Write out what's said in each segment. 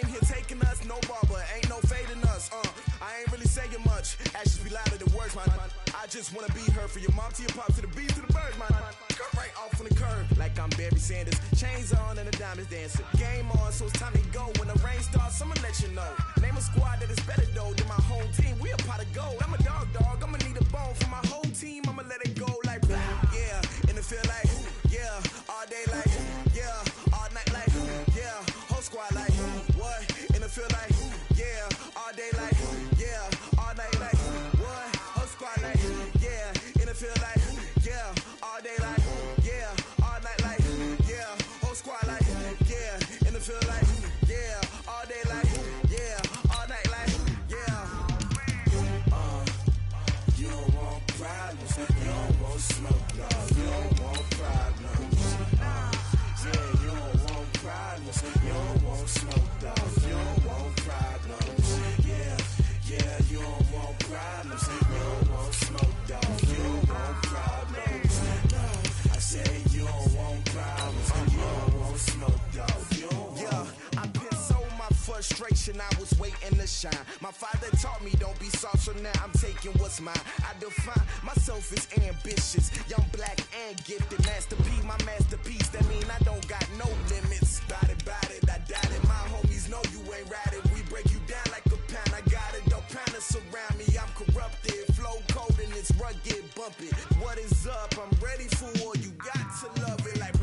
Game here taking us, no barber, ain't no fading us. I ain't really saying much. Actions be louder than words, man. I just wanna be heard from your mom to your pop to the beat to the birds, man. Skirt right off on the curb, like I'm Barry Sanders. Chains on and the diamonds dancing. Game on, so it's time to go. When the rain starts, I'ma let you know. Name a squad that is better though than my home team. We a pot of gold. I'm a dog. I'ma need a bone for my whole team. I'ma let it go like yeah. And it feel like yeah. All day like yeah. All night like yeah. Whole squad like what? And it feel like yeah. All day like yeah. All night like what? Whole squad like yeah. And it feel like yeah. All day like yeah. All night like yeah. Whole squad like yeah. And it feel like yeah. All day like yeah. All night like yeah. You don't want problems. You don't want smoke, dog. You don't want problems. Yeah, you don't want problems. You don't want smoke, dog. You don't want problems. Yeah, you don't want problems. You don't want smoke, dog. You don't want problems. I say you don't want problems. You don't want smoke, dog. You don't want. I've been so my frustration, I was waiting to shine. My father taught me don't be soft, so now I'm taking what's mine. I define myself as ambitious, young, black, and gifted. Master P, my masterpiece. That mean I don't got no limits. Bout it, I doubt it. My homies know you ain't ratted. We break you down like a pound. I got it, don't pound us around me. I'm corrupted, flow cold and it's rugged, bumpy. What is up? I'm ready for war. You got to love it like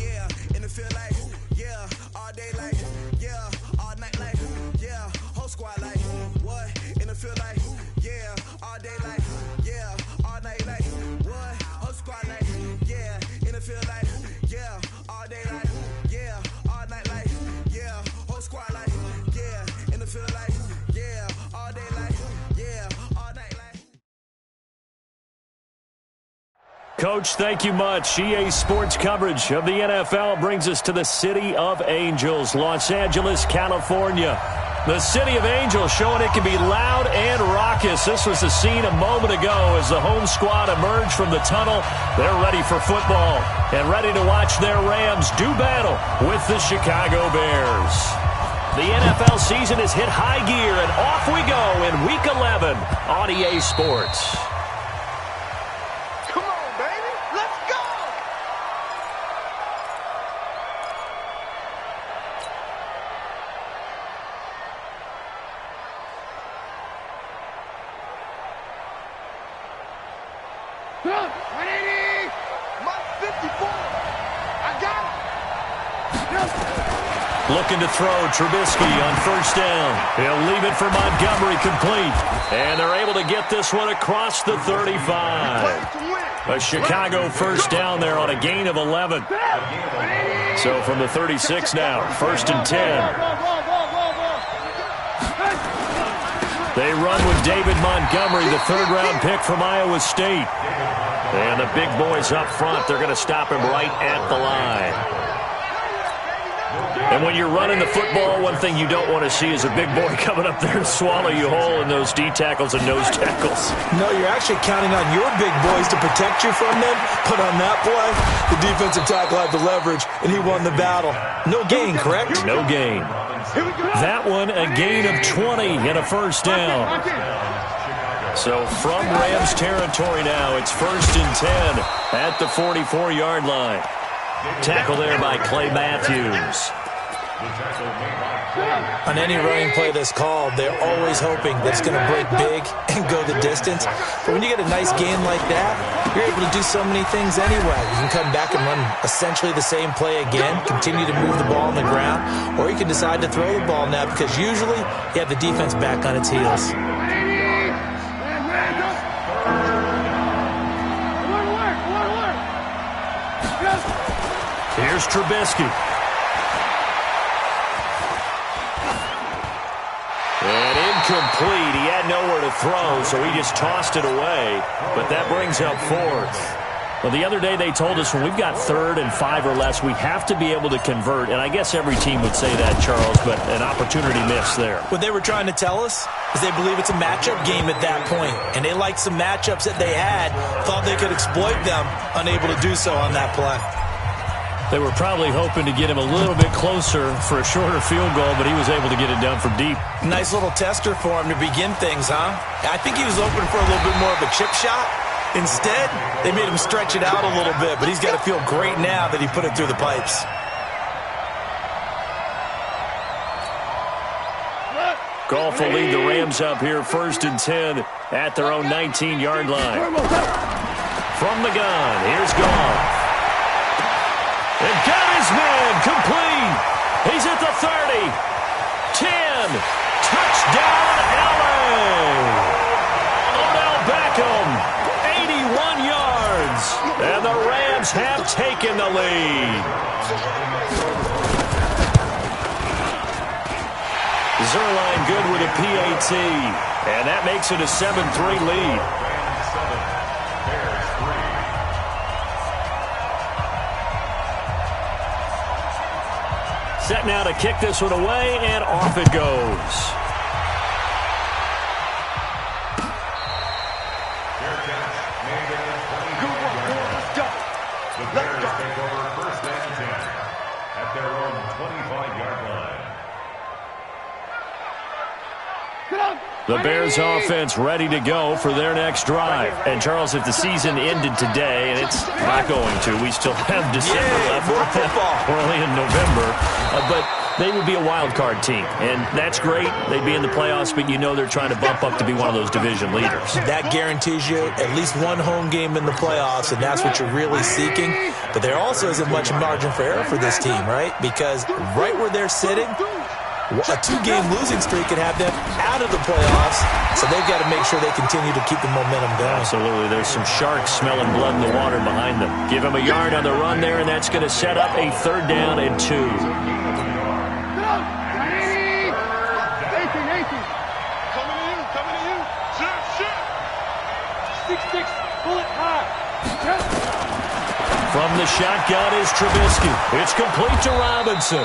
yeah. And it feel like yeah. All day like yeah. All night like yeah. Whole squad like what? And it feel like yeah. All day like yeah. All night like what? Whole squad like yeah. And it feel like yeah. All day like yeah. All night like yeah. Whole squad like yeah. And it feel like yeah. All day like yeah. All night like. Coach, thank you much. EA Sports coverage of the NFL brings us to the City of Angels, Los Angeles, California. The City of Angels showing it can be loud and raucous. This was the scene a moment ago as the home squad emerged from the tunnel. They're ready for football and ready to watch their Rams do battle with the Chicago Bears. The NFL season has hit high gear, and off we go in Week 11 on EA Sports. Looking to throw Trubisky on first down. He'll leave it for Montgomery complete. And they're able to get this one across the 35. A Chicago first down there on a gain of 11. So from the 36 now, first and 10. They run with David Montgomery, the third-round pick from Iowa State. And the big boys up front, they're going to stop him right at the line. And when you're running the football, one thing you don't want to see is a big boy coming up there and swallow you whole in those D tackles and nose tackles. No, you're actually counting on your big boys to protect you from them. But on that play, the defensive tackle had the leverage, and he won the battle. No gain, correct? No gain. That one, a gain of 20 and a first down. So from Rams territory now, it's first and 10 at the 44-yard line. Tackle there by Clay Matthews. On any running play that's called, they're always hoping that it's going to break big and go the distance. But when you get a nice gain like that, you're able to do so many things anyway. You can come back and run essentially the same play again, continue to move the ball on the ground, or you can decide to throw the ball now because usually you have the defense back on its heels. Here's Trubisky. And incomplete. He had nowhere to throw, so he just tossed it away. But that brings up fourth. Well, the other day they told us when we've got 3rd and 5 or less, we have to be able to convert. And I guess every team would say that, Charles, but an opportunity missed there. What they were trying to tell us is they believe it's a matchup game at that point. And they liked some matchups that they had, thought they could exploit them, unable to do so on that play. They were probably hoping to get him a little bit closer for a shorter field goal, but he was able to get it down from deep. Nice little tester for him to begin things, huh? I think he was open for a little bit more of a chip shot. Instead, they made him stretch it out a little bit, but he's got to feel great now that he put it through the pipes. Goff will lead the Rams up here 1st and 10 at their own 19-yard line. From the gun, here's Goff. And got his man complete. He's at the 30. 10. Touchdown, LA. Odell Beckham, 81 yards. And the Rams have taken the lead. Zerline good with a PAT. And that makes it a 7-3 lead. Set now to kick this one away, and off it goes. The Bears take over 1st and 10 at their own 25-yard line. The Bears offense ready to go for their next drive. And, Charles, if the season ended today, and it's not going to, we still have December left. We're only in November. But they would be a wild card team. And that's great. They'd be in the playoffs, but you know they're trying to bump up to be one of those division leaders. That guarantees you at least one home game in the playoffs, and that's what you're really seeking. But there also isn't much margin for error for this team, right? Because right where they're sitting, a 2-game losing streak could have them out of the playoffs, so they've got to make sure they continue to keep the momentum going. Absolutely. There's some sharks smelling blood in the water behind them. Give him a yard on the run there, and that's going to set up a 3rd down and 2. From the shotgun is Trubisky. It's complete to Robinson.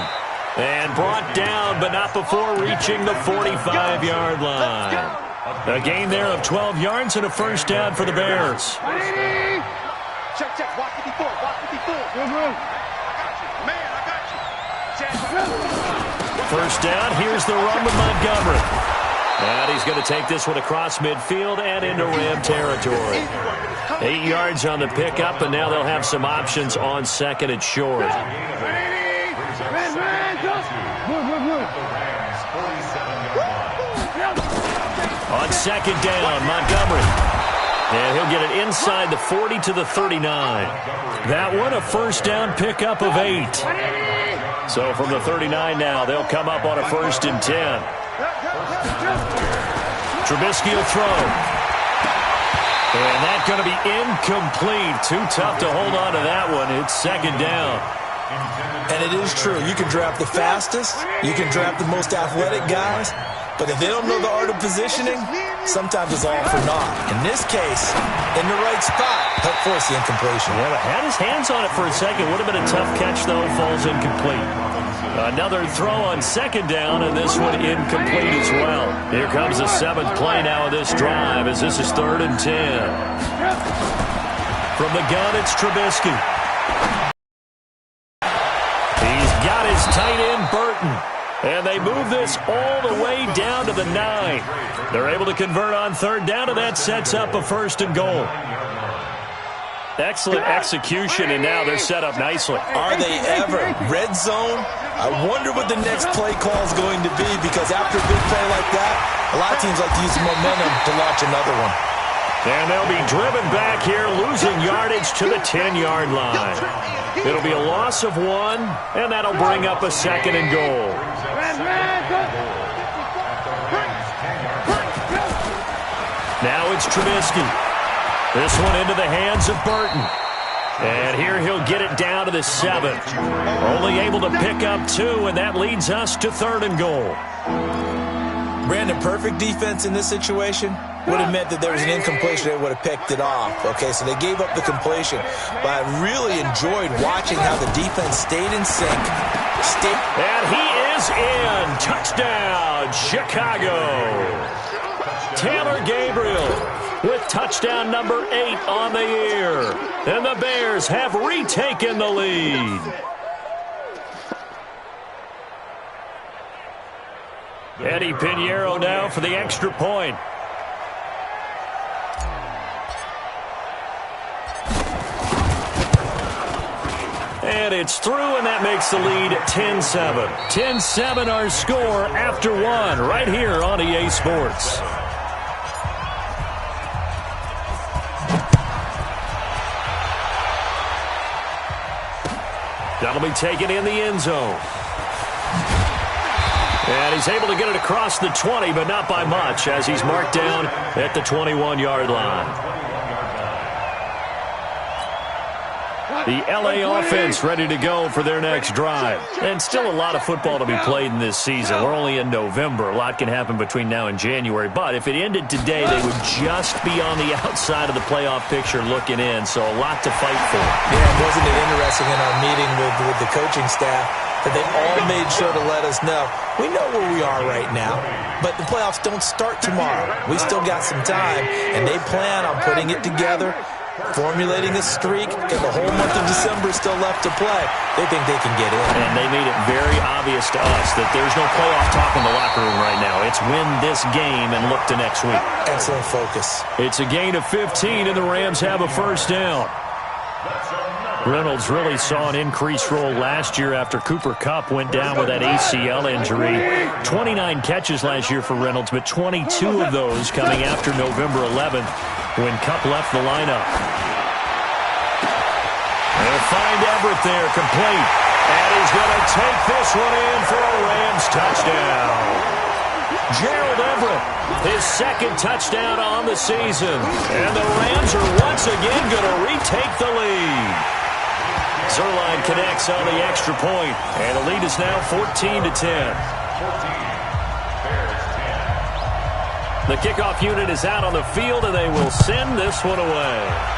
And brought down, but not before reaching the 45-yard line. A gain there of 12 yards and a 1st down for the Bears. Check, check. Watch 54. Watch 54. Man, I got you. 1st down. Here's the run with Montgomery. And he's going to take this one across midfield and into Ram territory. 8 yards on the pickup, and now they'll have some options on 2nd and short. On 2nd down, Montgomery. And he'll get it inside the 40 to the 39. That one a 1st down pickup of 8. So from the 39 now, they'll come up on a 1st and 10. Trubisky will throw. And that's going to be incomplete. Too tough to hold on to that one. It's 2nd down. And it is true. You can draft the fastest. You can draft the most athletic guys. But if they don't know the art of positioning, sometimes it's all for naught. In this case, in the right spot, help force the incompletion. Yeah, but had his hands on it for a second. Would have been a tough catch, though. Falls incomplete. Another throw on 2nd down, and this one incomplete as well. Here comes the 7th play now of this drive, as this is 3rd and 10. From the gun, it's Trubisky. He's got his tight end, Burton. And they move this all the way down to the 9. They're able to convert on 3rd down, and that sets up a 1st and goal. Excellent execution, and now they're set up nicely. Are they ever? Red zone? I wonder what the next play call is going to be, because after a big play like that, a lot of teams like to use the momentum to launch another one. And they'll be driven back here, losing yardage to the 10-yard line. It'll be a loss of 1, and that'll bring up a 2nd and goal. Now it's Trubisky. This one into the hands of Burton. And here he'll get it down to the 7. Only able to pick up 2, and that leads us to 3rd and goal. Brandon, perfect defense in this situation would have meant that there was an incompletion. They would have picked it off. Okay, so they gave up the completion. But I really enjoyed watching how the defense stayed in sync. And he is in. Touchdown, Chicago. Taylor Gabriel with touchdown number 8 on the year. And the Bears have retaken the lead. Eddie Pinheiro now for the extra point. And it's through, and that makes the lead 10-7. 10-7 our score after one right here on EA Sports. That'll be taken in the end zone. And he's able to get it across the 20, but not by much, as he's marked down at the 21-yard line. The L.A. offense ready to go for their next drive. And still a lot of football to be played in this season. We're only in November. A lot can happen between now and January. But if it ended today, they would just be on the outside of the playoff picture looking in. So a lot to fight for. Yeah, wasn't it interesting in our meeting with the coaching staff that they all made sure to let us know, we know where we are right now, but the playoffs don't start tomorrow. We still got some time, and they plan on putting it together, formulating a streak, and the whole month of December still left to play. They think they can get in. And they made it very obvious to us that there's no playoff talk in the locker room right now. It's win this game and look to next week. Excellent focus. It's a gain of 15, and the Rams have a first down. Reynolds really saw an increased role last year after Cooper Kupp went down with that ACL injury. 29 catches last year for Reynolds, but 22 of those coming after November 11th when Kupp left the lineup. They'll find Everett there, complete. And he's going to take this one in for a Rams touchdown. Gerald Everett, his second touchdown on the season. And the Rams are once again going to retake the lead. Zerline connects on the extra point, and the lead is now 14-10. The kickoff unit is out on the field, and they will send this one away.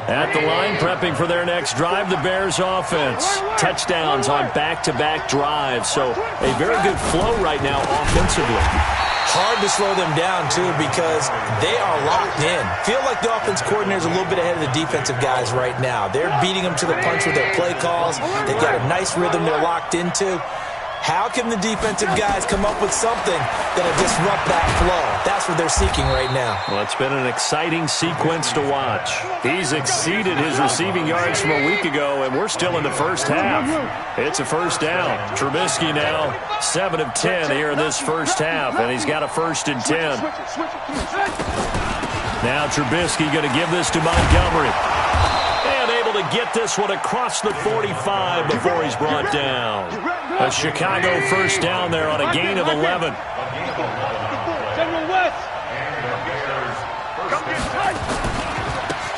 At the line, prepping for their next drive, the Bears offense. Touchdowns on back-to-back drives, so a very good flow right now offensively. Hard to slow them down, too, because they are locked in. Feel like the offense coordinator is a little bit ahead of the defensive guys right now. They're beating them to the punch with their play calls. They've got a nice rhythm they're locked into. How can the defensive guys come up with something that'll disrupt that flow? That's what they're seeking right now. Well, it's been an exciting sequence to watch. He's exceeded his receiving yards from a week ago, and we're still in the first half. It's a first down. Trubisky now 7 of 10 here in this first half, and he's got a 1st and 10. Now Trubisky going to give this to Montgomery. And able to get this one across the 45 before he's brought down. A Chicago first down there on a gain of 11.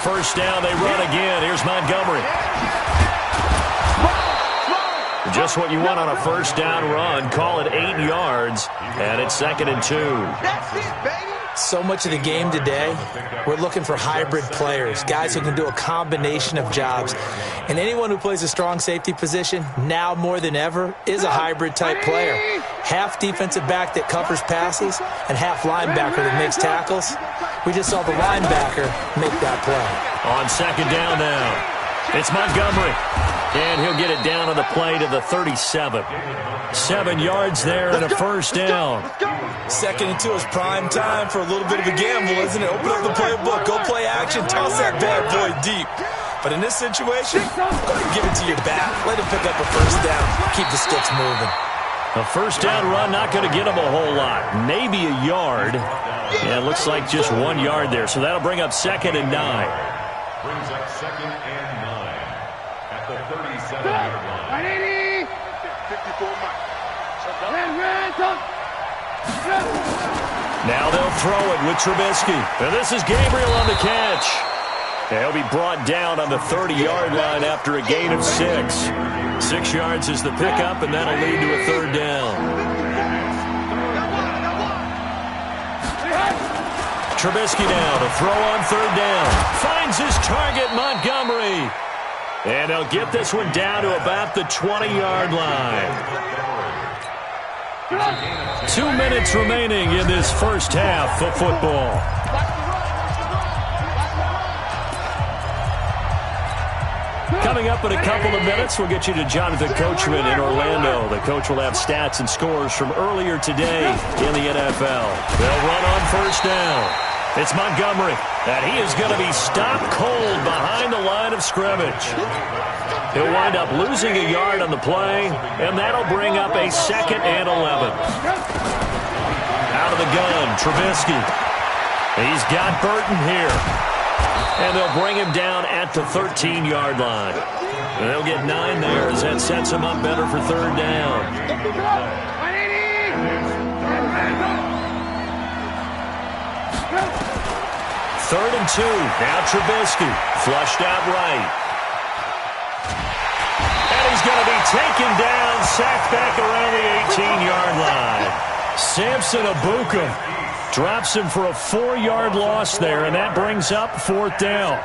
First down, they run again. Here's Montgomery. Just what you want on a first down run. Call it 8 yards, and it's 2nd and 2. That's it, baby. So much of the game today, we're looking for hybrid players, guys who can do a combination of jobs. And anyone who plays a strong safety position, now more than ever, is a hybrid-type player. Half defensive back that covers passes and half linebacker that makes tackles. We just saw the linebacker make that play. On 2nd down now, it's Montgomery. And he'll get it down on the play to the 37. 7 yards there and a first down. 2nd and 2 is prime time for a little bit of a gamble, isn't it? Open up the playbook, go play action, toss that bad boy deep. But in this situation, go ahead and give it to your back. Let him pick up a first down. Keep the sticks moving. A first down run, not going to get him a whole lot. Maybe a yard. Yeah, it looks like just 1 yard there. So that'll bring up 2nd and 9. Brings up 2nd and 9 at the 37-yard line. 54 miles. Now they'll throw it with Trubisky. And this is Gabriel on the catch. And he'll be brought down on the 30-yard line after a gain of 6. 6 yards is the pickup, and that'll lead to a 3rd down. Trubisky now to throw on 3rd down. Finds his target, Montgomery. And they'll get this one down to about the 20-yard line. 2 minutes remaining in this first half of football. Coming up in a couple of minutes, we'll get you to Jonathan Coachman in Orlando. The coach will have stats and scores from earlier today in the NFL. They'll run on first down. It's Montgomery, and he is going to be stopped cold behind the line of scrimmage. He'll wind up losing a yard on the play, and that'll bring up a 2nd and 11. Out of the gun, Trubisky. He's got Burton here. And they'll bring him down at the 13-yard line. And they'll get 9 there as that sets him up better for 3rd down. 3rd and 2. Now Trubisky. Flushed out right. And he's going to be taken down, sacked back around the 18-yard line. Samson Abuka drops him for a 4-yard loss there, and that brings up 4th down.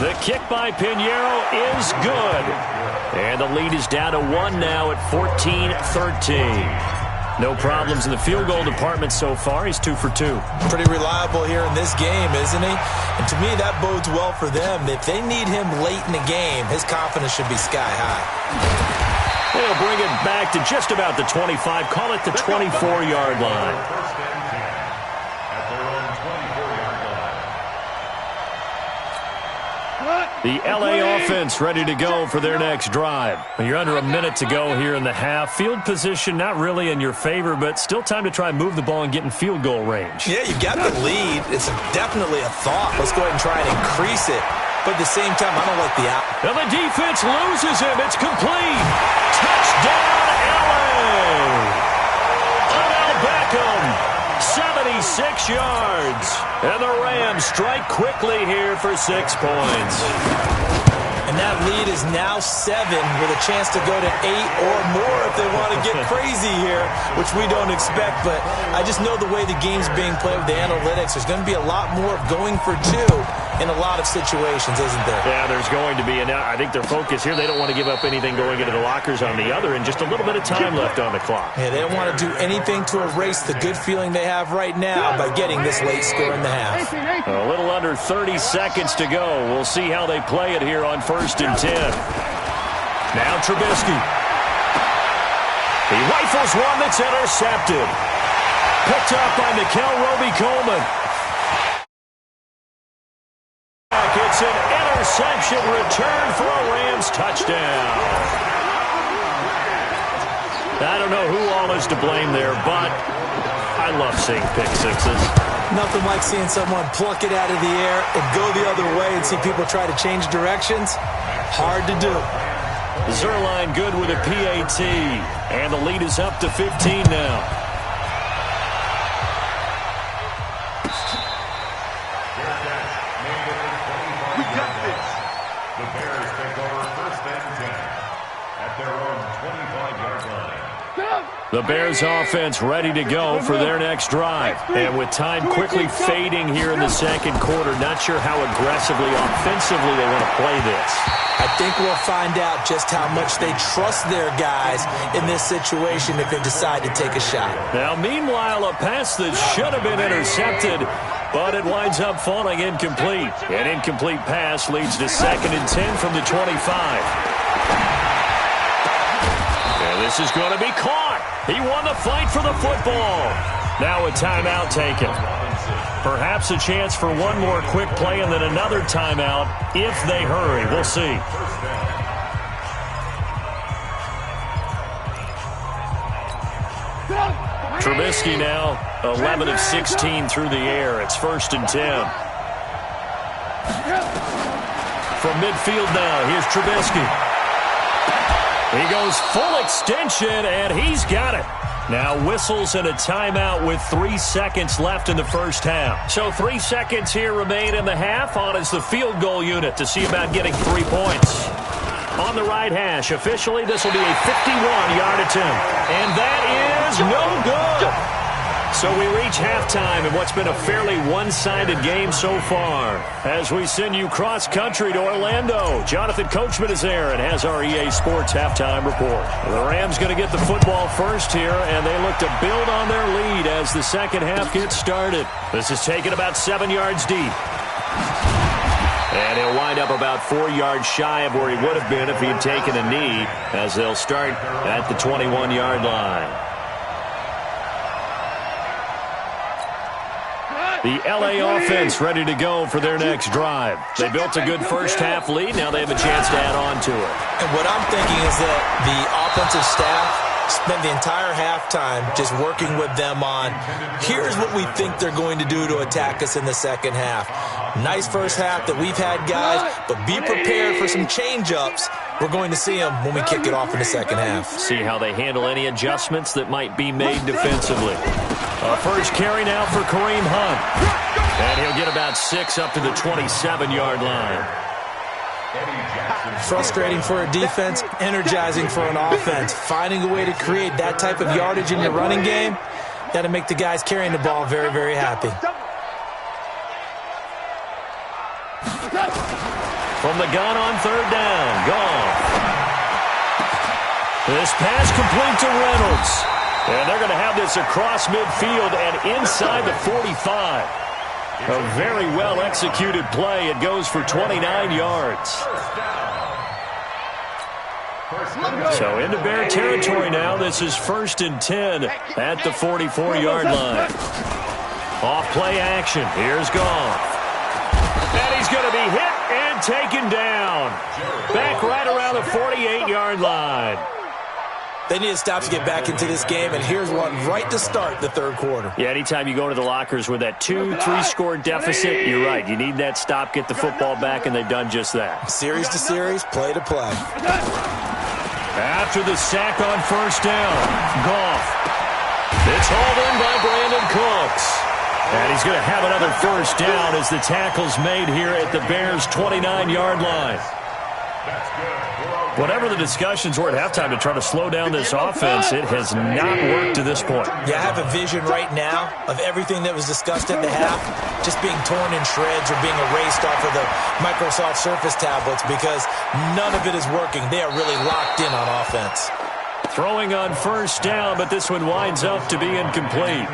The kick by Pinheiro is good. And the lead is down to 1 now at 14-13. No problems in the field goal department so far. He's 2 for 2. Pretty reliable here in this game, isn't he? And to me, that bodes well for them. If they need him late in the game, his confidence should be sky high. They'll bring it back to just about the 25. Call it the 24-yard line. The L.A. offense ready to go for their next drive. You're under a minute to go here in the half. Field position not really in your favor, but still time to try and move the ball and get in field goal range. Yeah, you got the lead. It's definitely a thought. Let's go ahead and try and increase it. But at the same time, I don't like the out. And the defense loses him. It's complete. Touchdown, L.A. Odell Beckham, 76 yards. And the Rams strike quickly here for 6 points. And that lead is now 7 with a chance to go to 8 or more if they want to get crazy here, which we don't expect. But I just know the way the game's being played with the analytics, there's going to be a lot more of going for 2 in a lot of situations, isn't there? Yeah, there's going to be. And I think their focus here, they don't want to give up anything going into the lockers on the other, and just a little bit of time left on the clock. Yeah, they don't want to do anything to erase the good feeling they have right now by getting this late score in the half. A little under 30 seconds to go. We'll see how they play it here on 1st and 10. Now Trubisky. He rifles one that's intercepted. Picked up by Mikel Roby-Coleman. It's an interception return for a Rams touchdown. I don't know who all is to blame there, but I love seeing pick sixes. Nothing like seeing someone pluck it out of the air and go the other way and see people try to change directions. Hard to do. Zerline good with a PAT, and the lead is up to 15 now. We got this. The Bears take over 1st and 10 at their own 25-yard line. The Bears offense ready to go for their next drive. And with time quickly fading here in the 2nd quarter, not sure how aggressively, offensively they want to play this. I think we'll find out just how much they trust their guys in this situation if they decide to take a shot. Now, meanwhile, a pass that should have been intercepted, but it winds up falling incomplete. An incomplete pass leads to 2nd and 10 from the 25. And this is going to be caught. He won the fight for the football. Now a timeout taken. Perhaps a chance for one more quick play and then another timeout if they hurry. We'll see. Trubisky now 11 of 16 through the air. It's 1st and 10. From midfield now, here's Trubisky. He goes full extension, and he's got it. Now whistles and a timeout with 3 seconds left in the 1st half. So 3 seconds here remain in the half. On is the field goal unit to see about getting 3 points. On the right hash, officially this will be a 51-yard attempt. And that is no good. So we reach halftime in what's been a fairly one-sided game so far. As we send you cross-country to Orlando, Jonathan Coachman is there and has our EA Sports halftime report. The Rams going to get the football first here, and they look to build on their lead as the second half gets started. This is taken about 7 yards deep. And he'll wind up about 4 yards shy of where he would have been if he had taken a knee, as they'll start at the 21-yard line. The L.A. offense ready to go for their next drive. They built a good first-half lead. Now they have a chance to add on to it. And what I'm thinking is that the offensive staff spent the entire halftime just working with them on, here's what we think they're going to do to attack us in the second half. Nice first half that we've had, guys, but be prepared for some change-ups. We're going to see them when we kick it off in the second half. See how they handle any adjustments that might be made defensively. A first carry now for Kareem Hunt. And he'll get about 6 up to the 27-yard line. Frustrating for a defense, energizing for an offense. Finding a way to create that type of yardage in your running game, got to make the guys carrying the ball very, very happy. From the gun on third down, Goff. This pass complete to Reynolds. And they're going to have this across midfield and inside the 45. A very well-executed play. It goes for 29 yards. So into Bear territory now. This is 1st and 10 at the 44-yard line. Off play action. Here's Goff. And he's going to be hit and taken down. Back right around the 48-yard line. They need to stop to get back into this game, and here's one right to start the third quarter. Yeah, anytime you go to the lockers with that 2-3 score deficit, you're right. You need that stop, get the football back, and they've done just that. Series to series, play to play. After the sack on first down, Goff. It's hauled in by Brandon Cooks. And he's going to have another first down as the tackle's made here at the Bears' 29-yard line. Whatever the discussions were at halftime to try to slow down this offense, it has not worked to this point. Yeah, I have a vision right now of everything that was discussed at the half just being torn in shreds or being erased off of the Microsoft Surface tablets because none of it is working. They are really locked in on offense. Throwing on first down, but this one winds up to be incomplete.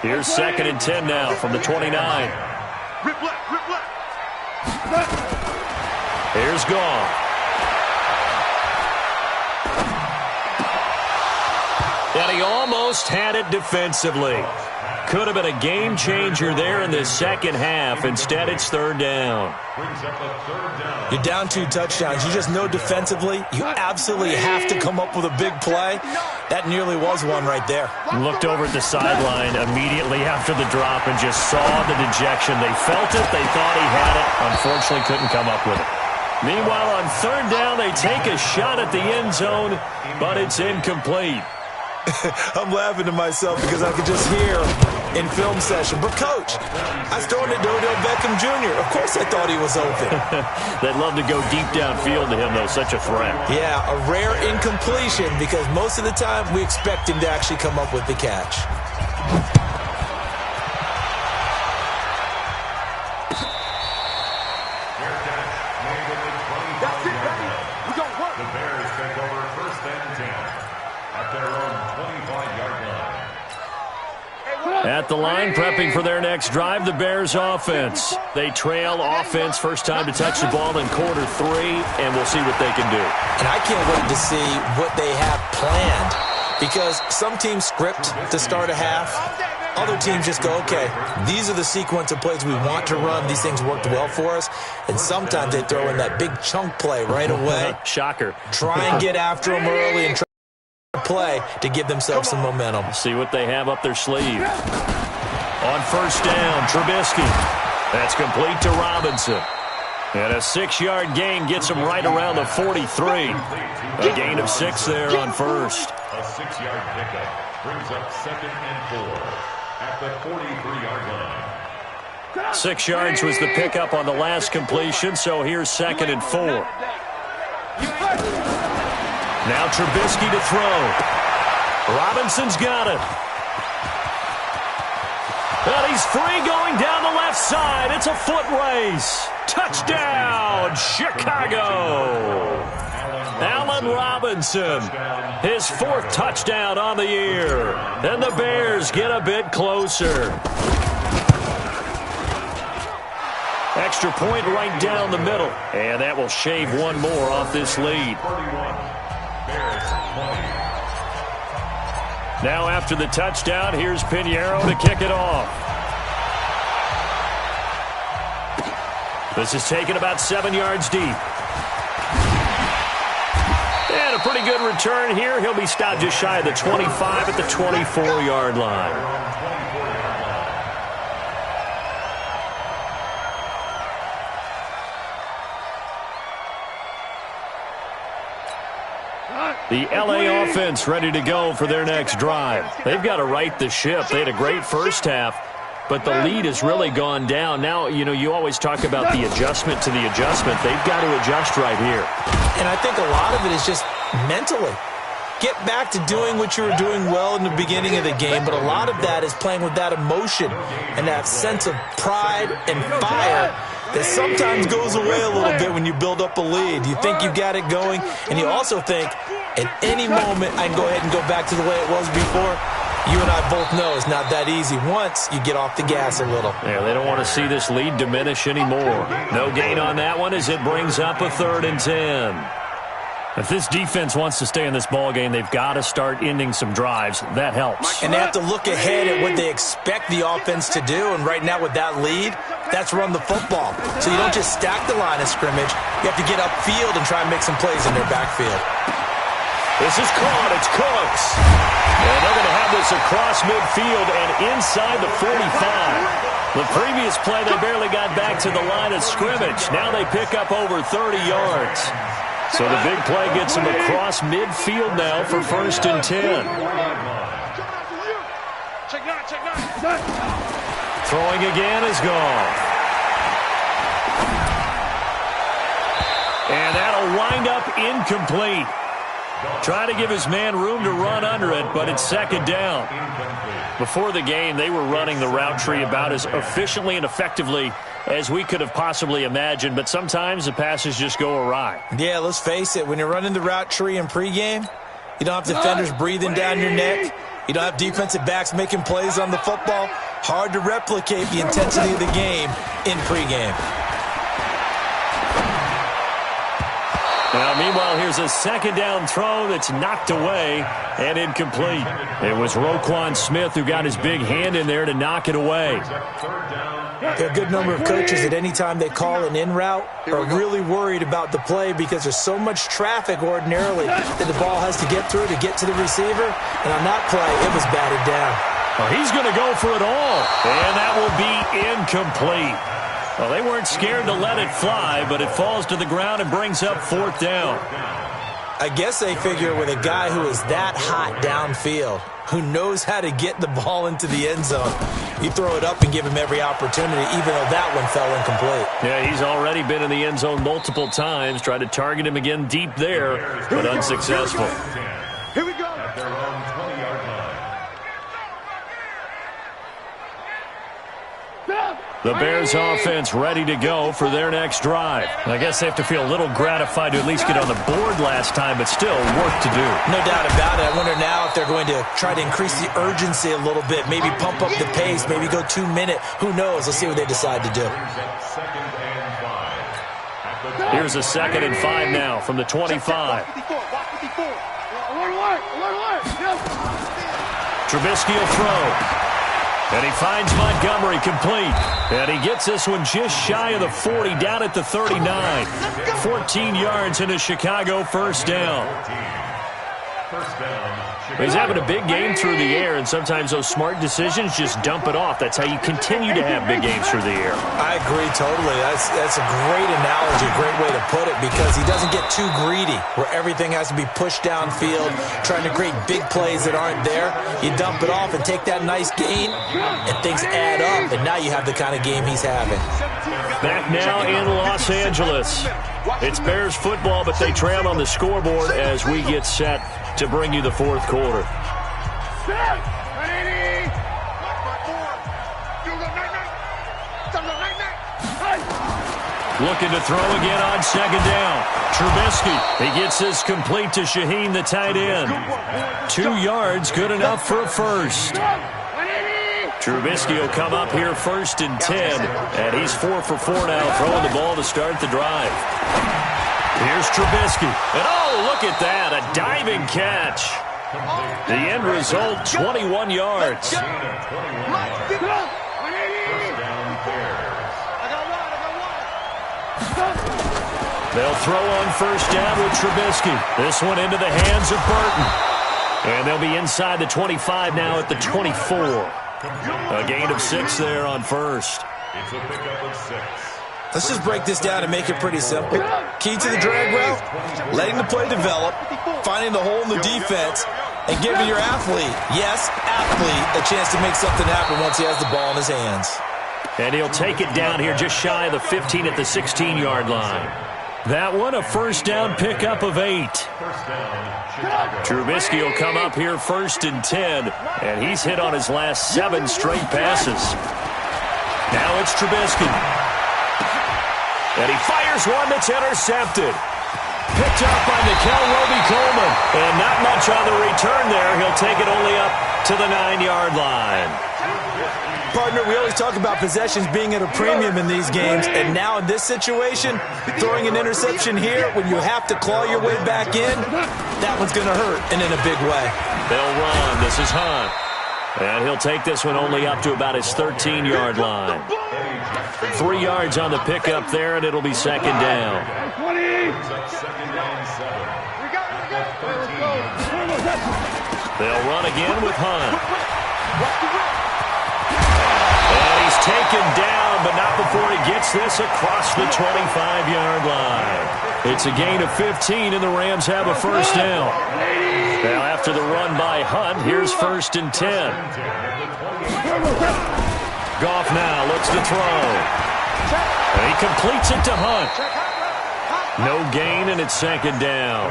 Here's 2nd and 10 now from the 29. Here's Goff. And he almost had it defensively. Could have been a game changer there in this second half. Instead, it's third down. You're down 2 touchdowns. You just know defensively you absolutely have to come up with a big play. That nearly was one right there. Looked over at the sideline immediately after the drop and just saw the dejection. They felt it. They thought he had it. Unfortunately, couldn't come up with it. Meanwhile, on third down, they take a shot at the end zone, but it's incomplete. I'm laughing to myself because I could just hear in film session, but Coach, I was throwing it to Odell Beckham Jr. Of course I thought he was open. They'd love to go deep downfield to him, though. Such a threat. Yeah, a rare incompletion because most of the time we expect him to actually come up with the catch. At the line, prepping for their next drive, the Bears offense. They trail offense, first time to touch the ball in quarter 3, and we'll see what they can do. And I can't wait to see what they have planned because some teams script to start a half. Other teams just go, okay, these are the sequence of plays we want to run. These things worked well for us. And sometimes they throw in that big chunk play right away. Shocker. Try and get after them early and try play to give themselves some momentum. See what they have up their sleeve. On first down, Trubisky. That's complete to Robinson. And a 6-yard gain gets him right around the 43. A gain of 6 there on first. A 6-yard pickup brings up 2nd and 4 at the 43-yard line. 6 yards was the pickup on the last completion, so here's 2nd and 4. Now Trubisky to throw. Robinson's got it. And he's free going down the left side. It's a foot race. Touchdown, Chicago. Allen Robinson, his 4th touchdown on the year. And the Bears get a bit closer. Extra point right down the middle. And that will shave one more off this lead. Now after the touchdown, here's Pinheiro to kick it off. This is taken about 7 yards deep. And a pretty good return here. He'll be stopped just shy of the 25 at the 24-yard line. The L.A. offense ready to go for their next drive. They've got to right the ship. They had a great first half, but the lead has really gone down. Now, you always talk about the adjustment to the adjustment. They've got to adjust right here. And I think a lot of it is just mentally. Get back to doing what you were doing well in the beginning of the game, but a lot of that is playing with that emotion and that sense of pride and fire that sometimes goes away a little bit when you build up a lead. You think you got it going, and you also think, at any moment, I can go ahead and go back to the way it was before. You and I both know it's not that easy once you get off the gas a little. Yeah, they don't want to see this lead diminish anymore. No gain on that one as it brings up a 3rd and 10. If this defense wants to stay in this ballgame, they've got to start ending some drives. That helps. And they have to look ahead at what they expect the offense to do. And right now with that lead, that's run the football. So you don't just stack the line of scrimmage. You have to get upfield and try and make some plays in their backfield. This is caught. It's Cooks. And they're going to have this across midfield and inside the 45. The previous play, they barely got back to the line of scrimmage. Now they pick up over 30 yards. So the big play gets them across midfield now for 1st and 10. Throwing again is gone. And that'll wind up incomplete. Trying to give his man room to run under it, but it's 2nd down. Before the game, they were running the route tree about as efficiently and effectively as we could have possibly imagined, but sometimes the passes just go awry. Yeah, let's face it. When you're running the route tree in pregame, you don't have defenders breathing down your neck. You don't have defensive backs making plays on the football. Hard to replicate the intensity of the game in pregame. Now, meanwhile, here's a 2nd down throw that's knocked away and incomplete. It was Roquan Smith who got his big hand in there to knock it away. There are a good number of coaches at any time they call an in route are really worried about the play because there's so much traffic ordinarily that the ball has to get through to get to the receiver. And on that play, it was batted down. Well, he's going to go for it all, and that will be incomplete. Well, they weren't scared to let it fly, but it falls to the ground and brings up 4th down. I guess they figure with a guy who is that hot downfield, who knows how to get the ball into the end zone, you throw it up and give him every opportunity, even though that one fell incomplete. Yeah, he's already been in the end zone multiple times, tried to target him again deep there, but unsuccessful. Here we go. At their own 20-yard line. The Bears offense ready to go for their next drive. I guess they have to feel a little gratified to at least get on the board last time, but still work to do. No doubt about it. I wonder now if they're going to try to increase the urgency a little bit, maybe pump up the pace, maybe go 2-minute. Who knows? Let's see what they decide to do. Here's a 2nd and 5 now from the 25. Trubisky will throw. And he finds Montgomery complete. And he gets this one just shy of the 40, down at the 39. 14 yards into Chicago 1st down. He's having a big game through the air, and sometimes those smart decisions just dump it off. That's how you continue to have big games through the air. I agree totally. That's a great analogy, a great way to put it, because he doesn't get too greedy where everything has to be pushed downfield, trying to create big plays that aren't there. You dump it off and take that nice gain, and things add up, and now you have the kind of game he's having. Back now in Los Angeles. It's Bears football, but they trail on the scoreboard as we get set to bring you the 4th quarter. looking to throw again on second down. Trubisky, he gets this complete to Shaheen, the tight end. 2 yards, good enough for a first. Trubisky will come up here 1st and 10, and he's 4 for 4 now, throwing the ball to start the drive. Here's Trubisky, and oh, look at that, a diving catch. The end result, 21 yards. They'll throw on 1st down with Trubisky. This one into the hands of Burton. And they'll be inside the 25 now at the 24. A gain of 6 there on 1st. It's a pickup of 6. Let's just break this down and make it pretty simple. Key to the drag route, letting the play develop, finding the hole in the defense, and giving your athlete, yes, athlete, a chance to make something happen once he has the ball in his hands. And he'll take it down here just shy of the 15 at the 16-yard line. That one, a 1st down pickup of 8. Trubisky will come up here 1st and 10, and he's hit on his last 7 straight passes. Now it's Trubisky. And he fires one that's intercepted. Picked up by Nickel Roby-Coleman. And not much on the return there. He'll take it only up to the 9-yard line. Partner, we always talk about possessions being at a premium in these games, and now in this situation, throwing an interception here when you have to claw your way back in, that one's going to hurt, and in a big way. They'll run. This is Hunt. And he'll take this one only up to about his 13-yard line. 3 yards on the pickup there, and it'll be 2nd down. They'll run again with Hunt. And he's taken down, but not before he gets this across the 25-yard line. It's a gain of 15, and the Rams have a 1st down. Now after the run by Hunt, here's 1st and 10. Goff now looks to throw. And he completes it to Hunt. No gain, and it's 2nd down.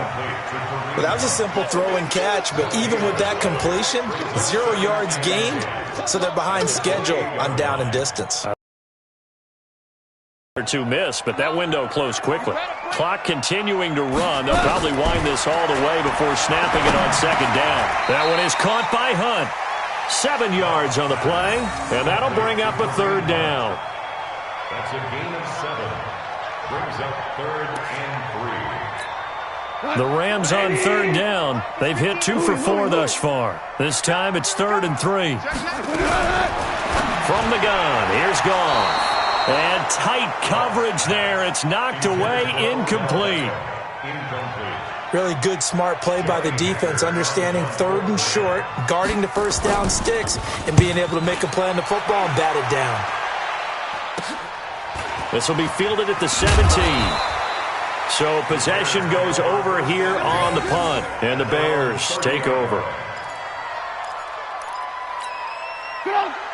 Well, that was a simple throw and catch, but even with that completion, 0 yards gained, so they're behind schedule on down and distance. Or 2 missed, but that window closed quickly. Clock continuing to run. They'll probably wind this all the way before snapping it on 2nd down. That one is caught by Hunt. 7 yards on the play, and that'll bring up a 3rd down. That's a gain of 7. Brings up 3rd and 3. The Rams on 3rd down. They've hit 2 for 4 thus far. This time it's 3rd and 3. From the gun, here's Goff. And tight coverage there. It's knocked away, incomplete. Really good, smart play by the defense, understanding 3rd and short, guarding the 1st down sticks, and being able to make a play on the football and bat it down. This will be fielded at the 17. So possession goes over here on the punt, and the Bears take over.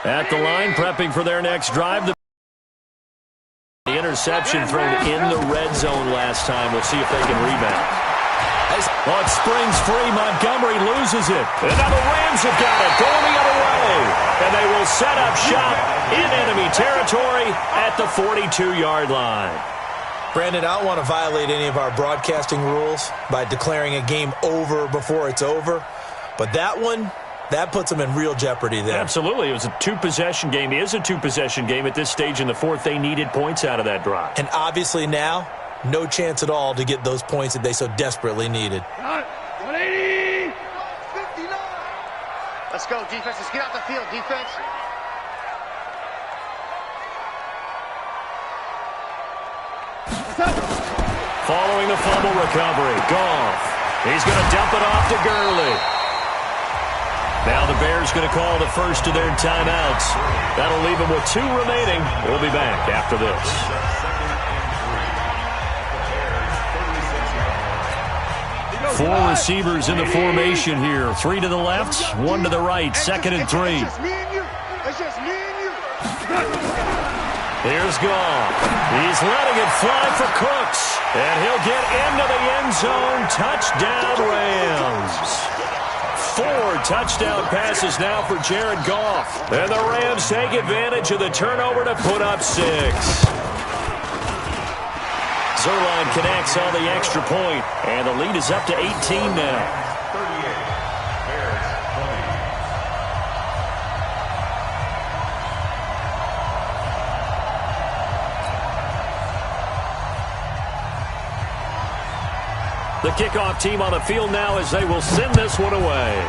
At the line, prepping for their next drive. The interception thrown in the red zone last time. We'll see if they can rebound. Well, it springs free. Montgomery loses it. And now the Rams have got it, going the other way. And they will set up shop in enemy territory at the 42-yard line. Brandon, I don't want to violate any of our broadcasting rules by declaring a game over before it's over. But that one, that puts them in real jeopardy there. Absolutely. It was a 2-possession game. It is a 2-possession game at this stage in the 4th. They needed points out of that drive. And obviously now, no chance at all to get those points that they so desperately needed. 180. 59. Let's go, defense. Let's get out the field, defense. Following the fumble recovery, Goff. He's going to dump it off to Gurley. Now the Bears going to call the first of their timeouts. That'll leave them with 2 remaining. We'll be back after this. 4 receivers in the formation here. 3 to the left, 1 to the right. 2nd and 3. Here's Goff. He's letting it fly for Cooks. And he'll get into the end zone. Touchdown, Rams. 4 touchdown passes now for Jared Goff. And the Rams take advantage of the turnover to put up 6. Zuerlein connects on the extra point, and the lead is up to 18 now. 38, Bears 20. The kickoff team on the field now as they will send this one away.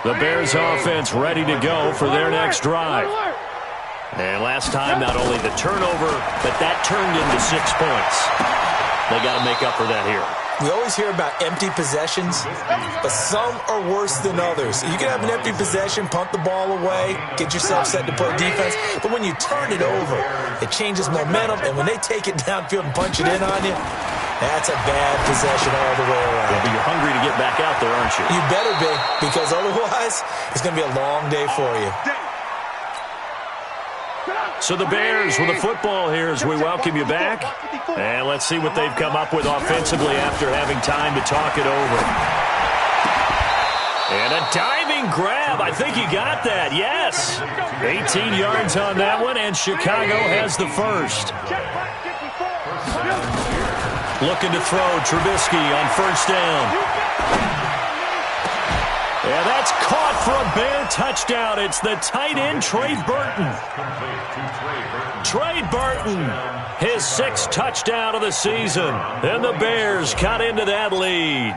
The Bears offense ready to go for their next drive. And last time, not only the turnover, but that turned into 6 points. They got to make up for that here. We always hear about empty possessions, but some are worse than others. You can have an empty possession, punt the ball away, get yourself set to play defense, but when you turn it over, it changes momentum, and when they take it downfield and punch it in on you, that's a bad possession all the way around. Yeah, but you're hungry to get back out there, aren't you? You better be, because otherwise, it's going to be a long day for you. So the Bears with the football here as we welcome you back. And let's see what they've come up with offensively after having time to talk it over. And a diving grab. I think you got that. Yes. 18 yards on that one, and Chicago has the first. Looking to throw Trubisky on first down. Yeah, that's caught for a Bear touchdown. It's the tight end, Trey Burton. Trey Burton, his 6th touchdown of the season. And the Bears cut into that lead.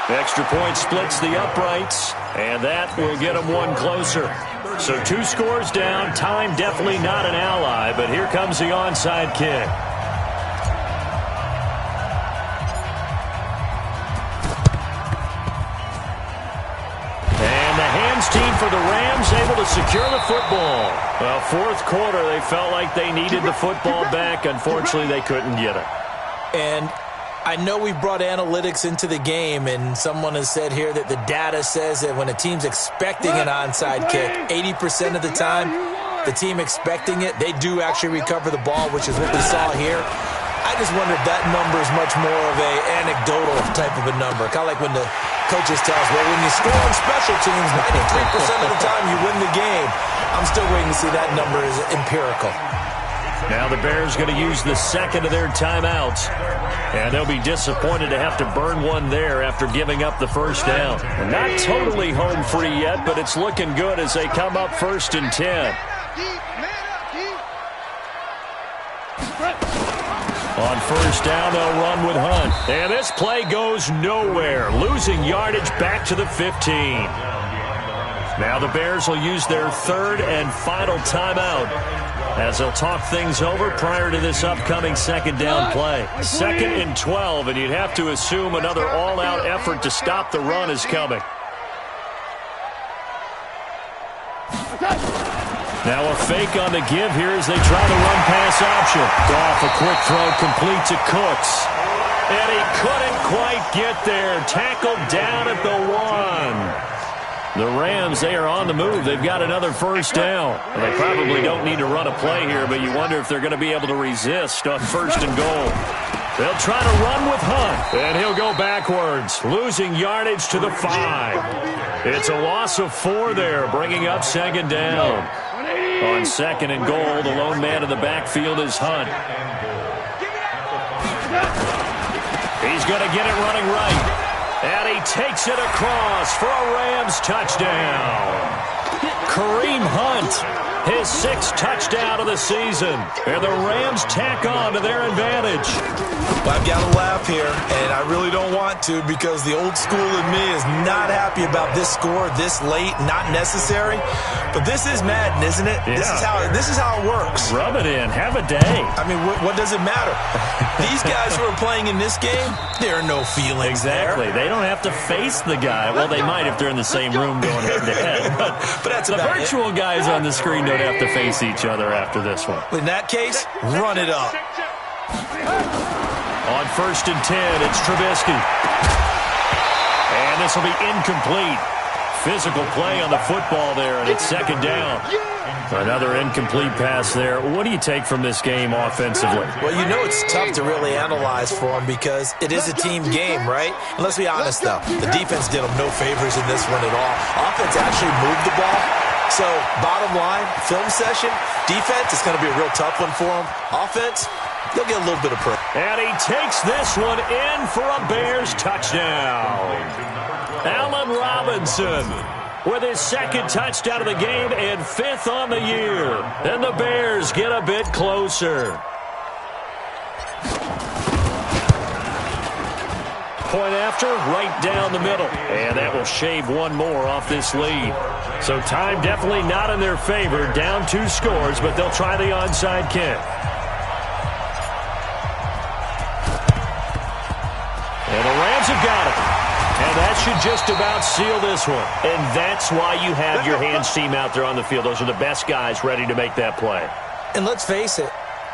Extra point splits the uprights, and that will get them one closer. So 2 scores down. Time definitely not an ally, but here comes the onside kick. Team for the Rams able to secure the football. Well, 4th quarter, they felt like they needed the football back. Unfortunately, they couldn't get it. And I know we brought analytics into the game, and someone has said here that the data says that when a team's expecting an onside kick, 80% of the time, the team expecting it, they do actually recover the ball, which is what we saw here. I just wonder if that number is much more of a anecdotal type of a number. Kind of like when the coaches tell us, well, when you score on special teams, 93% of the time you win the game. I'm still waiting to see that number is empirical. Now the Bears going to use the 2nd of their timeouts. And they'll be disappointed to have to burn one there after giving up the first down. And not totally home free yet, but it's looking good as they come up 1st and 10. On first down, they'll run with Hunt. And this play goes nowhere, losing yardage back to the 15. Now the Bears will use their 3rd and final timeout as they'll talk things over prior to this upcoming 2nd down play. 2nd and 12, and you'd have to assume another all-out effort to stop the run is coming. Now a fake on the give here as they try the run-pass option. Off a quick throw complete to Cooks. And he couldn't quite get there. Tackled down at the 1. The Rams, they are on the move. They've got another first down. And they probably don't need to run a play here, but you wonder if they're going to be able to resist on 1st and goal. They'll try to run with Hunt, and he'll go backwards, losing yardage to the 5. It's a loss of 4 there, bringing up 2nd down. On 2nd and goal, the lone man in the backfield is Hunt. He's going to get it running right. And he takes it across for a Rams touchdown. Kareem Hunt, his 6th touchdown of the season. And the Rams tack on to their advantage. Well, I've got to laugh here, and I really don't want to because the old school in me is not happy about this score this late, not necessary. But this is Madden, isn't it? Yeah. This is how it works. Rub it in. Have a day. I mean, what does it matter? These guys who are playing in this game, there are no feelings. Exactly. There. They don't have to face the guy. Well, they might if they're in the same room going head-to-head. But that's the virtual guys on the screen don't have to face each other after this one. In that case, run it up. On 1st and 10, it's Trubisky. And this will be incomplete. physical play on the football there, and it's second down. Another incomplete pass there. What do you take from this game offensively? Well, you know it's tough to really analyze for them because it is a team game, right? And let's be honest, though. The defense did them no favors in this one at all. Offense actually moved the ball. So, bottom line, film session, defense is going to be a real tough one for them. Offense, they'll get a little bit of pressure. And he takes this one in for a Bears touchdown. Allen Robinson with his second touchdown of the game and 5th on the year. And the Bears get a bit closer. Point after, right down the middle. And that will shave one more off this lead. So time definitely not in their favor. Down 2 scores, but they'll try the onside kick. And the Rams have got it. And that should just about seal this one. And that's why you have your hands team out there on the field. Those are the best guys ready to make that play. And let's face it,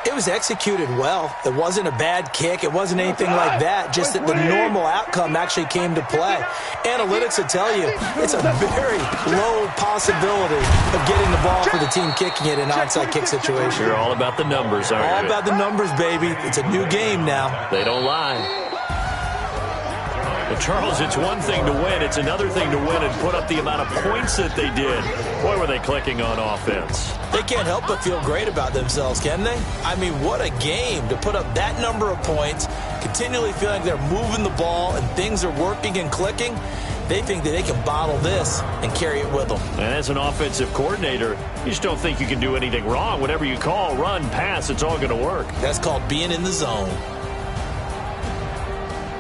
it was executed well. It wasn't a bad kick. It wasn't anything like that. Just that the normal outcome actually came to play. Analytics will tell you it's a very low possibility of getting the ball for the team kicking it in an onside kick situation. You're all about the numbers, aren't you? All about the numbers, baby. It's a new game now. They don't lie. Well, Charles, it's one thing to win. It's another thing to win and put up the amount of points that they did. Boy, were they clicking on offense. They can't help but feel great about themselves, can they? I mean, what a game to put up that number of points, continually feeling like they're moving the ball and things are working and clicking. They think that they can bottle this and carry it with them. And as an offensive coordinator, you just don't think you can do anything wrong. Whatever you call, run, pass, it's all going to work. That's called being in the zone.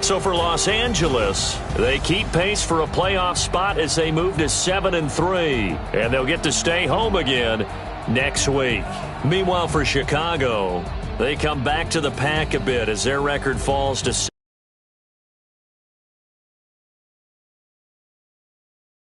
So for Los Angeles, they keep pace for a playoff spot as they move to 7-3. And they'll get to stay home again next week. Meanwhile, for Chicago, they come back to the pack a bit as their record falls to